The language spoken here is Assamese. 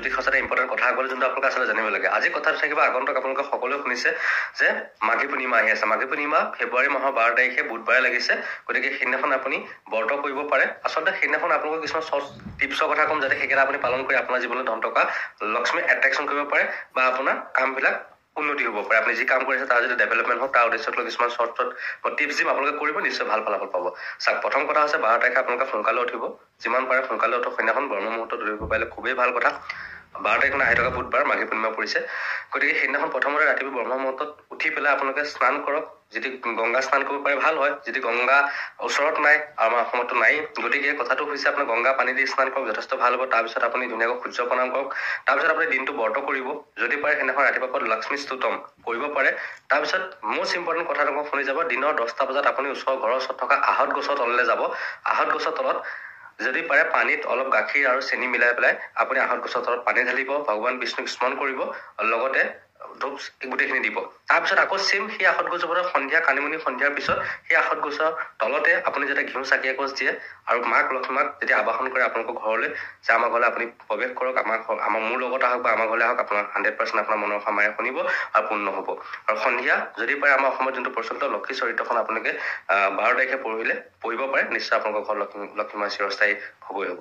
জ্যোতিষ সঁচাতে ইম্পৰ্টেণ্ট কথা আগলৈ যোনটো আপোনালোকে আচলতে জানিব লাগে। আজি কথাটো থাকিব আগন্তুক আপোনালোকে সকলোৱে শুনিছে যে মাঘী পূৰ্ণিমা আহি আছে। মাঘী পূৰ্ণিমা ফেব্ৰুৱাৰী মাহৰ 12 তাৰিখে বুধবাৰে লাগিছে। গতিকে সেইদিনাখন আপুনি ব্ৰত কৰিব পাৰে। আচলতে সেইদিনাখন আপোনালোকক কিছুমান শ্বৰ্ট টিপছৰ কথা ক'ম, যাতে সেইকেইটা আপুনি পালন কৰি আপোনাৰ জীৱনত ধন টকা লক্ষ্মী এট্ৰেকশ্যন কৰিব পাৰে বা আপোনাৰ কামবিলাক উন্নতি হ'ব পাৰে। আপুনি যি কাম কৰিছে তাৰ যদি ডেভেলপমেণ্ট হওক, তাৰ উদ্দেশ্যক লৈ কিছুমান শ্বৰ্ট টিপছ দিম, আপোনালোকে কৰিব, নিশ্চয় ভাল ফলাফল পাব। চাওক, প্ৰথম কথা হৈছে 12 তাৰিখে আপোনালোকে সোনকালে উঠিব। যিমান পাৰে সোনকালে উঠক। সেইদিনাখন ব্ৰহ্ম মুহূৰ্তত উঠিব পাৰিলে খুবেই ভাল কথা। 12 তাৰিখ আহি থকা বুধবাৰ মাঘী পূৰ্ণিমা পৰিছে। গতিকে সেইদিনাখন প্ৰথমতে ৰাতিপুৱা ব্ৰহ্ম মুহূৰ্তত উঠি পেলাই আপোনালোকে স্নান কৰক। যদি গংগা স্নান কৰিব পাৰে ভাল হয়, যদি গংগা ওচৰত নাই, আমাৰ অসমতো নাই, গতিকে কথাটো হৈছে আপোনাৰ গংগা পানী দি স্নান কৰক, যথেষ্ট ভাল হ'ব। তাৰপিছত আপুনি ধুনীয়াকৈ সূৰ্য প্ৰণাম কৰক। তাৰপিছত আপুনি দিনটো ব্ৰত কৰিব। যদি পাৰে সেইদিনাখন ৰাতিপুৱা লক্ষ্মী স্তুতম কৰিব পাৰে। তাৰপিছত মষ্ট ইম্পৰ্টেণ্ট কথাটো মই শুনি যাব, দিনৰ 10টা বজাত আপুনি ঘৰৰ ওচৰত থকা আহঁত গছৰ তললৈ যাব। আহঁত গছৰ তলত যদি পাৰে পানীত অলপ গাখীৰ আৰু চেনি মিলাই পেলাই আপুনি আহঁত গছৰ তলত পানী ঢালিব, ভগৱান বিষ্ণুক স্মৰণ কৰিব, লগতে ধূপ গোটেইখিনি দিব। তাৰপিছত আকৌ চেম সেই আহঁত গছৰ পৰা সন্ধিয়া কানিমুনি সন্ধিয়াৰ পিছত সেই আহঁত গছৰ তলতে আপুনি যাতে ঘিউ চাকি এগছ দিয়ে আৰু মাক লক্ষ্মীক যেতিয়া আবাহন কৰে আপোনালোকৰ ঘৰলৈ, যে আমাৰ ঘৰলৈ আপুনি প্ৰৱেশ কৰক, আমাৰ মোৰ লগত আহক বা আমাৰ ঘৰলৈ আহক, আপোনাৰ 100% আপোনাৰ মনৰ সামাৰে শুনিব আৰু পূৰ্ণ হ'ব। আৰু সন্ধিয়া যদি পাৰে আমাৰ অসমত যোনটো প্ৰচলিত লক্ষী চৰিত্ৰখন আপোনালোকে 12 তাৰিখে পঢ়িব পাৰে, নিশ্চয় আপোনালোকৰ ঘৰ লক্ষ্মী চিৰস্থায়ী হ'বই হ'ব।